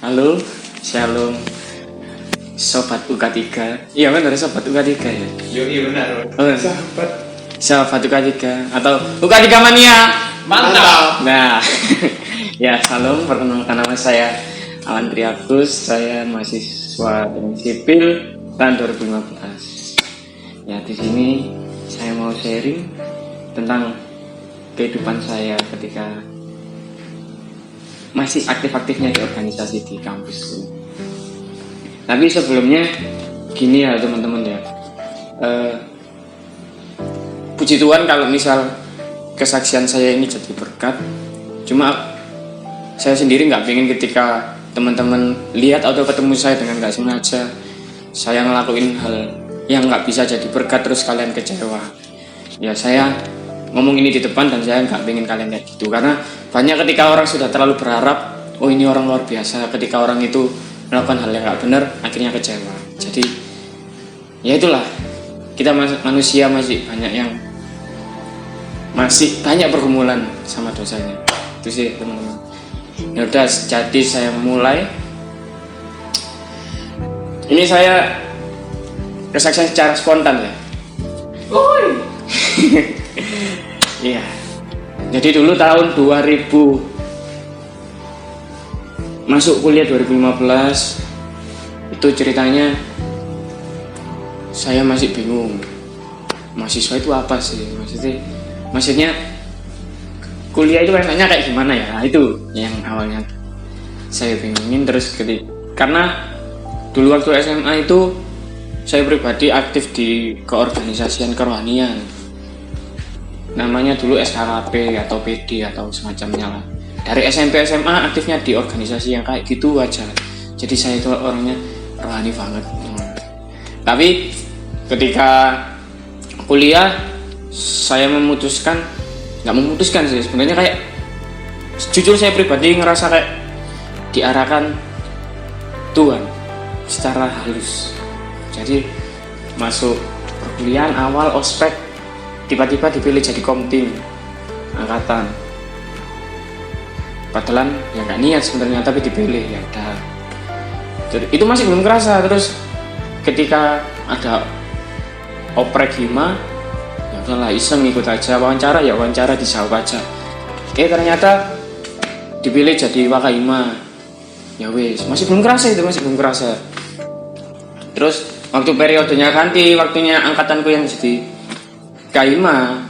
Halo, shalom Sobat UK3. Iya benar, Sobat UK3 ya? Iya benar. Sobat UK3 atau UK3 Mania. Mantap. Nah, ya shalom, perkenalkan nama saya Awan Triagus. Saya mahasiswa teknik sipil tahun 2015. Ya, di sini saya mau sharing tentang kehidupan saya ketika masih aktif-aktifnya di organisasi di kampus. Tapi sebelumnya gini ya teman-teman ya, puji Tuhan kalau misal kesaksian saya ini jadi berkat. Cuma saya sendiri nggak pengen ketika teman-teman lihat atau ketemu saya dengan nggak sengaja saya ngelakuin hal yang nggak bisa jadi berkat terus kalian kecewa. Ya saya ngomong ini di depan dan saya nggak pengen kalian kayak gitu, karena banyak ketika orang sudah terlalu berharap, oh ini orang luar biasa, ketika orang itu melakukan hal yang nggak benar akhirnya kecewa. Jadi ya itulah, kita manusia masih banyak pergumulan sama dosanya. Itu sih teman-teman. Ya udah, jadi saya mulai. Ini saya kesaksian secara spontan ya. Iya. Jadi dulu tahun 2000 masuk kuliah 2015 itu ceritanya saya masih bingung. Mahasiswa itu apa sih? Maksudnya kuliah itu rasanya kayak gimana ya? Itu yang awalnya saya bingungin. Terus karena dulu waktu SMA itu saya pribadi aktif di keorganisasian kerohanian. Namanya dulu SKKP atau PD atau semacamnya lah. Dari SMP SMA aktifnya di organisasi yang kayak gitu aja. Jadi saya itu orangnya rohani banget. Tapi ketika kuliah saya nggak memutuskan sih sebenarnya, kayak jujur saya pribadi ngerasa kayak diarahkan Tuhan secara halus. Jadi masuk perkuliahan awal ospek tiba-tiba dipilih jadi komting angkatan. Padahal ya nggak niat sebenarnya, tapi dipilih ya udah. Itu masih belum kerasa. Terus ketika ada oprek hima, ya udahlah iseng ikut aja, wawancara dijawab aja. Ternyata dipilih jadi wakaima. Ya wes, masih belum kerasa. Terus waktu periodenya ganti, waktunya angkatanku yang jadi Kaima,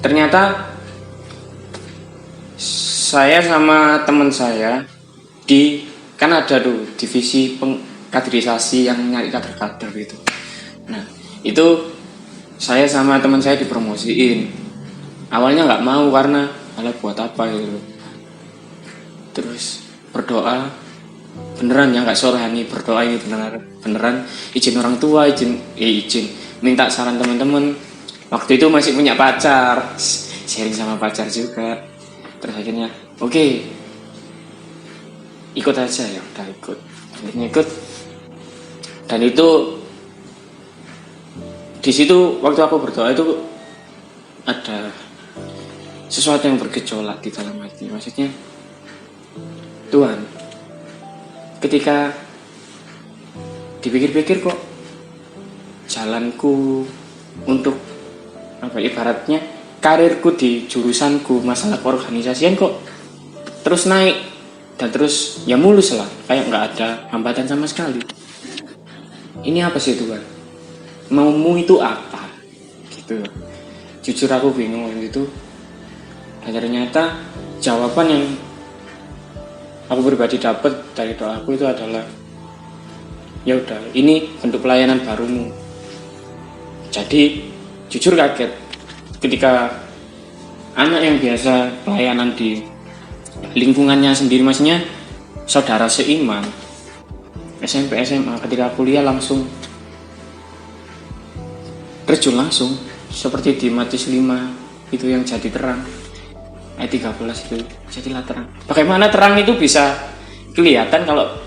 ternyata saya sama teman saya kan ada tuh divisi kaderisasi yang nyari kader-kader gitu. Nah itu saya sama teman saya dipromosiin. Awalnya nggak mau karena buat apa gitu. Terus berdoa beneran ya, nggak sorhani, berdoa ini beneran izin orang tua, izin minta saran teman-teman. Waktu itu masih punya pacar, sharing sama pacar juga. Terus akhirnya oke, ikut aja, ya udah ikut. Akhirnya ikut. Dan itu di situ waktu aku berdoa itu ada sesuatu yang bergejolak di dalam hati. Maksudnya Tuhan, ketika dipikir-pikir kok jalanku untuk ibaratnya karirku di jurusanku masalah keorganisasian kok terus naik dan terus ya mulus lah, kayak nggak ada hambatan sama sekali. Ini apa sih Tuhan? Maumu itu apa? Gitu. Jujur aku bingung gitu. Dan ternyata jawaban yang aku pribadi dapat dari doaku itu adalah ya udah, ini bentuk pelayanan barumu. Jadi jujur kaget ketika anak yang biasa pelayanan di lingkungannya sendiri, maksudnya saudara seiman SMP SMA, ketika kuliah langsung terjun langsung seperti di Matius 5 itu yang jadi terang ayat 13 itu, jadilah terang. Bagaimana terang itu bisa kelihatan kalau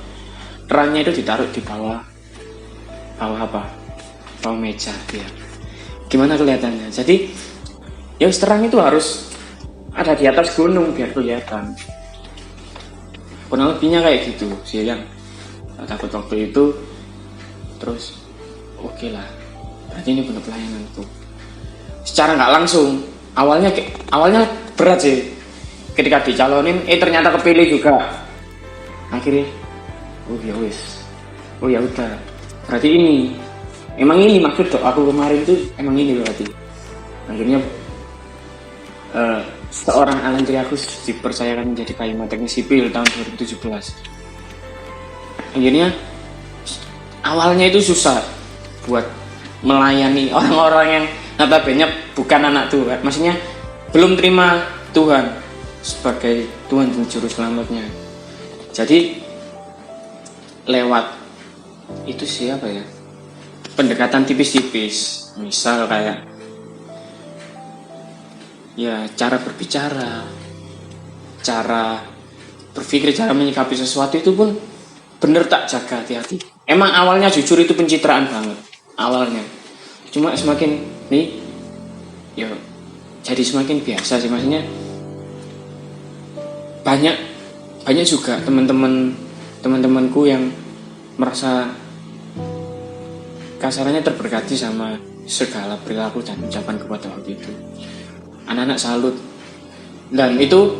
terangnya itu ditaruh di bawah meja ya. Gimana kelihatannya? Jadi ya terang itu harus ada di atas gunung biar kelihatan. kurang lebihnya kayak gitu sih yang takut waktu itu. Terus oke lah, berarti ini bentuk pelayananku. Secara nggak langsung awalnya berat sih ketika dicalonin, ternyata kepilih juga. Akhirnya oh ya udah, berarti emang ini maksud aku kemarin tuh, emang ini berarti. Akhirnya seorang Alan Triagus dipercayakan menjadi Bima Teknik Sipil tahun 2017. Akhirnya awalnya itu susah buat melayani orang-orang yang notabene bukan anak Tuhan, maksudnya belum terima Tuhan sebagai Tuhan dan Juru Selamatnya. Jadi lewat itu siapa ya, pendekatan tipis-tipis, misal kayak ya cara berbicara, cara berpikir, cara menyikapi sesuatu itu pun bener tak jaga hati-hati. Emang awalnya jujur itu pencitraan banget awalnya, cuma semakin ya jadi semakin biasa sih, maksudnya banyak juga teman-temanku yang merasa kasarannya terberkati sama segala perilaku dan ucapan kepada waktu itu. Anak-anak salut, dan itu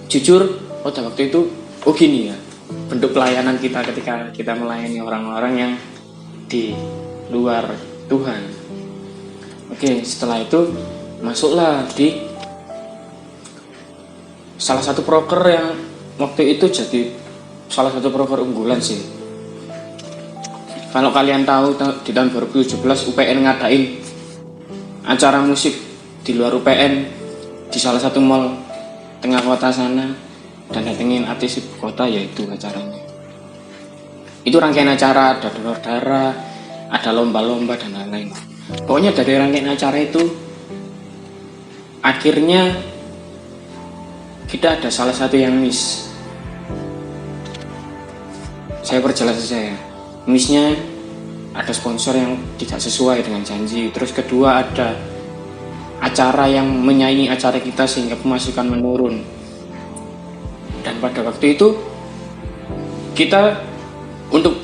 jujur waktu itu gini ya bentuk pelayanan kita ketika kita melayani orang-orang yang di luar Tuhan. Oke, setelah itu masuklah di salah satu proker yang waktu itu jadi salah satu proker unggulan sih. Kalau kalian tahu di tahun 2017 UPN ngadain acara musik di luar UPN di salah satu mall tengah kota sana, dan datengin artis ibu kota, yaitu acaranya. Itu rangkaian acara, ada donor darah, ada lomba-lomba dan lain-lain. Pokoknya dari rangkaian acara itu akhirnya kita ada salah satu yang miss. Saya perjelas saja ya. Missnya ada sponsor yang tidak sesuai dengan janji. Terus kedua ada acara yang menyaingi acara kita sehingga pemasukan menurun. Dan pada waktu itu kita untuk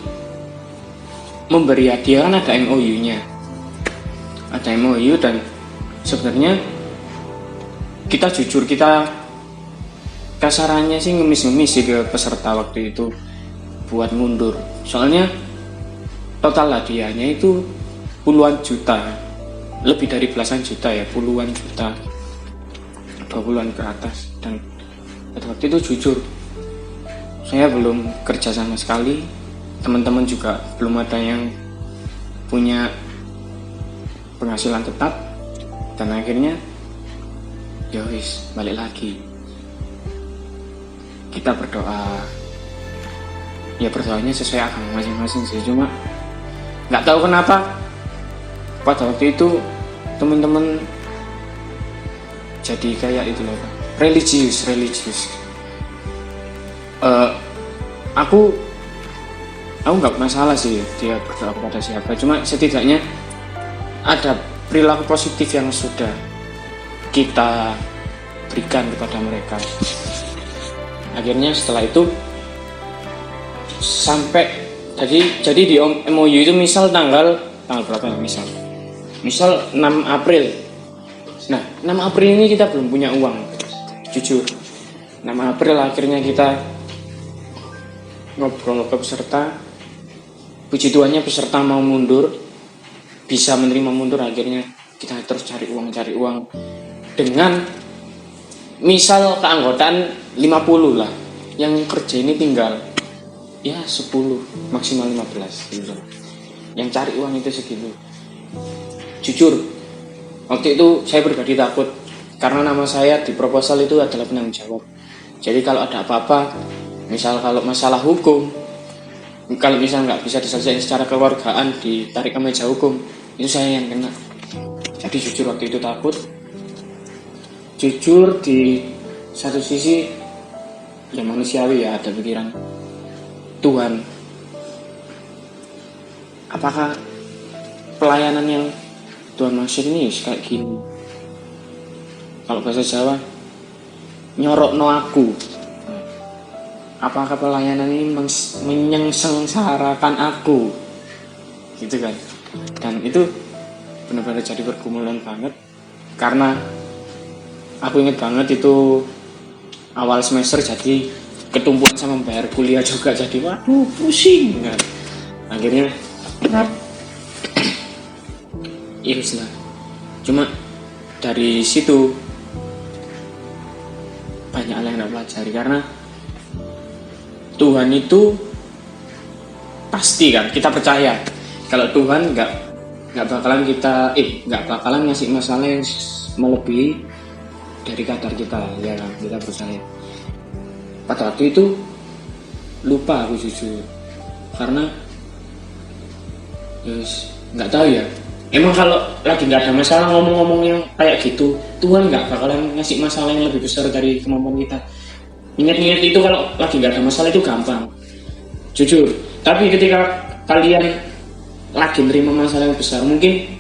memberi hadiah kan ada MOU-nya. Ada MOU, dan sebenarnya kita jujur, kita kasarannya sih ngemis-ngemis sih ke peserta waktu itu buat mundur. Soalnya total hadiahnya itu puluhan juta, lebih dari belasan juta ya, puluhan juta, 20-an ke atas. Dan pada waktu itu jujur saya belum kerja sama sekali, teman-teman juga belum ada yang punya penghasilan tetap, dan akhirnya ya wis balik lagi. Kita berdoa, ya berdoanya sesuai agama masing-masing sih, cuma nggak tahu kenapa pada waktu itu teman-teman jadi kayak itu loh, religius. Aku nggak masalah sih dia berdoa kepada siapa, cuma setidaknya ada perilaku positif yang sudah kita berikan kepada mereka. Akhirnya setelah itu sampai jadi di MOU itu misal tanggal berapa ya, misal 6 April. Nah 6 April ini kita belum punya uang, jujur. 6 April akhirnya kita ngobrol ke peserta, puji Tuhannya peserta mau mundur, bisa menerima mundur. Akhirnya kita terus cari uang dengan misal keanggotaan 50 lah, yang kerja ini tinggal ya 10 maksimal 15 gitu. Yang cari uang itu segitu. Jujur waktu itu saya pribadi takut, karena nama saya di proposal itu adalah penanggung jawab. Jadi kalau ada apa-apa, misal kalau masalah hukum, kalau misal nggak bisa diselesaikan secara keluargaan, ditarik ke meja hukum, itu saya yang kena. Jadi jujur waktu itu takut. Jujur di satu sisi ya manusiawi ya, ada pikiran Tuhan, apakah pelayanan yang Tuhan maksud ini kayak gini? Kalau bahasa Jawa nyorokno aku. apakah pelayanan ini menyengsarakan aku, gitu kan. Dan itu benar-benar jadi pergumulan banget, karena aku inget banget itu awal semester jadi ketumpuan sama bayar kuliah juga, jadi waduh pusing kan. Akhirnya ya lah. Cuma dari situ banyak hal yang aku pelajari, karena Tuhan itu pasti kan, kita percaya kalau Tuhan nggak bakalan ngasih masalah yang melebihi dari kadar kita, ya kan, kita percaya. Pada waktu itu lupa aku jujur, karena nggak tahu ya. Emang kalau lagi nggak ada masalah ngomong-ngomong yang kayak gitu, Tuhan nggak bakalan ngasih masalah yang lebih besar dari kemampuan kita. Ingat-ingat itu kalau lagi nggak ada masalah itu gampang, jujur. Tapi ketika kalian lagi menerima masalah yang besar, mungkin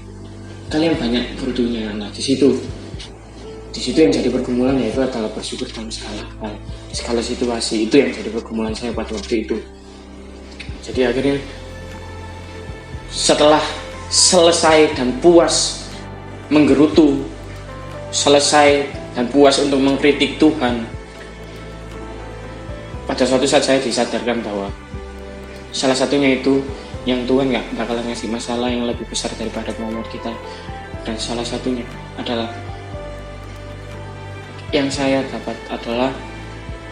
kalian banyak berdunya. Nah di situ yang jadi pergumulan, yaitu adalah bersyukur dalam segala situasi. Itu yang jadi pergumulan saya pada waktu itu. Jadi akhirnya setelah selesai dan puas menggerutu, selesai dan puas untuk mengkritik Tuhan, pada suatu saat saya disadarkan bahwa salah satunya itu yang Tuhan gak bakalan ngasih masalah yang lebih besar daripada kemampuan kita. Dan salah satunya adalah yang saya dapat adalah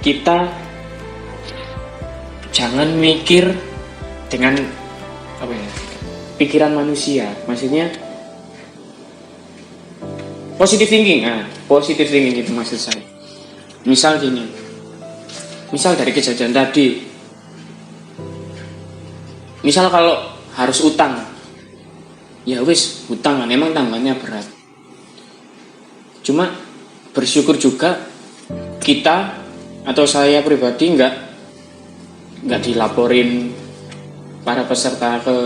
kita jangan mikir dengan pikiran manusia, maksudnya positive thinking. Positive thinking itu maksud saya. Misal gini, misal dari kejadian tadi, misal kalau harus utang, ya wis utang kan, emang tanggalnya berat. Cuma bersyukur juga kita atau saya pribadi nggak dilaporin para peserta ke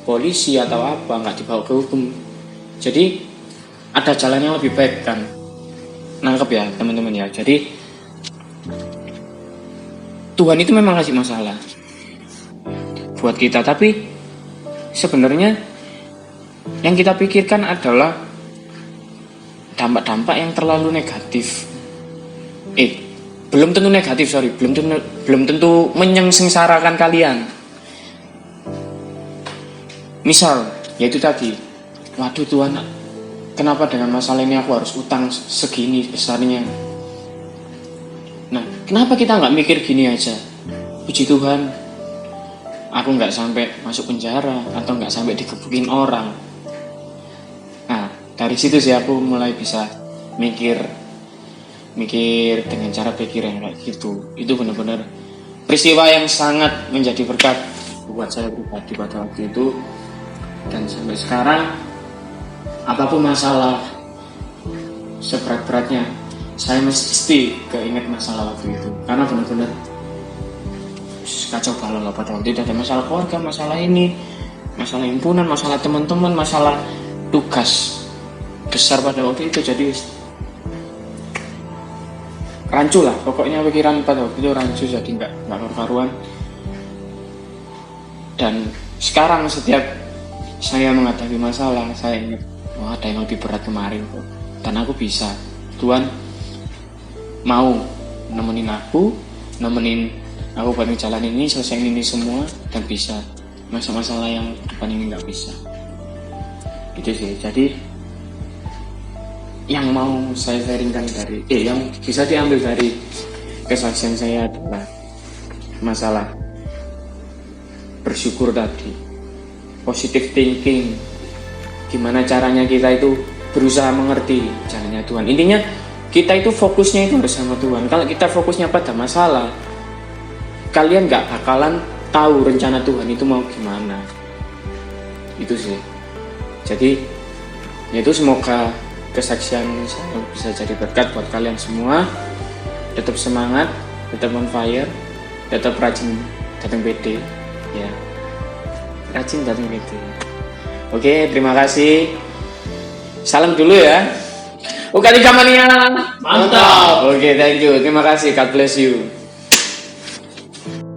polisi atau apa, nggak dibawa ke hukum. Jadi ada jalan yang lebih baik kan, nangkep ya teman-teman ya. Jadi Tuhan itu memang kasih masalah buat kita, tapi sebenarnya yang kita pikirkan adalah dampak-dampak yang terlalu negatif. Belum tentu negatif, belum tentu menyengsarakan kalian. Misal, yaitu tadi, waduh Tuhan, kenapa dengan masalah ini aku harus utang segini besarnya? Nah, kenapa kita nggak mikir gini aja? Puji Tuhan, aku nggak sampai masuk penjara atau nggak sampai digebukin orang. Nah, dari situ sih aku mulai bisa mikir dengan cara pikir yang kayak gitu. Itu benar-benar peristiwa yang sangat menjadi berkat buat saya pribadi pada waktu itu. Dan sampai sekarang, apapun masalah seberat-beratnya, saya mesti keinget masalah waktu itu, karena benar-benar kacau balau lah pada waktu itu. Ada masalah keluarga, masalah ini, masalah himpunan, masalah teman-teman, masalah tugas besar pada waktu itu. Jadi rancu lah, pokoknya pikiran pada waktu itu rancu, jadi nggak karu-karuan. Dan sekarang setiap saya menghadapi masalah, saya ingat, wah ada yang lebih berat kemarin kok, dan aku bisa. Tuhan mau nemenin aku buat jalan ini, selesaiin ini semua, dan bisa. Masalah yang depan ini nggak bisa. Gitu sih. Jadi yang mau saya sharingkan yang bisa diambil dari kesaksian saya adalah masalah bersyukur tadi, positive thinking, gimana caranya kita itu berusaha mengerti jalannya Tuhan. Intinya kita itu fokusnya itu harus sama Tuhan. Kalau kita fokusnya pada masalah, kalian gak bakalan tahu rencana Tuhan itu mau gimana. Itu sih. Jadi yaitu semoga kesaksian saya bisa jadi berkat buat kalian semua. Tetap semangat, tetap on fire, tetap rajin datang PD ya. Rajin datang PD. Oke, terima kasih. Salam dulu ya. Ukali Kamania. Mantap. Oke, thank you. Terima kasih. God bless you. podcast.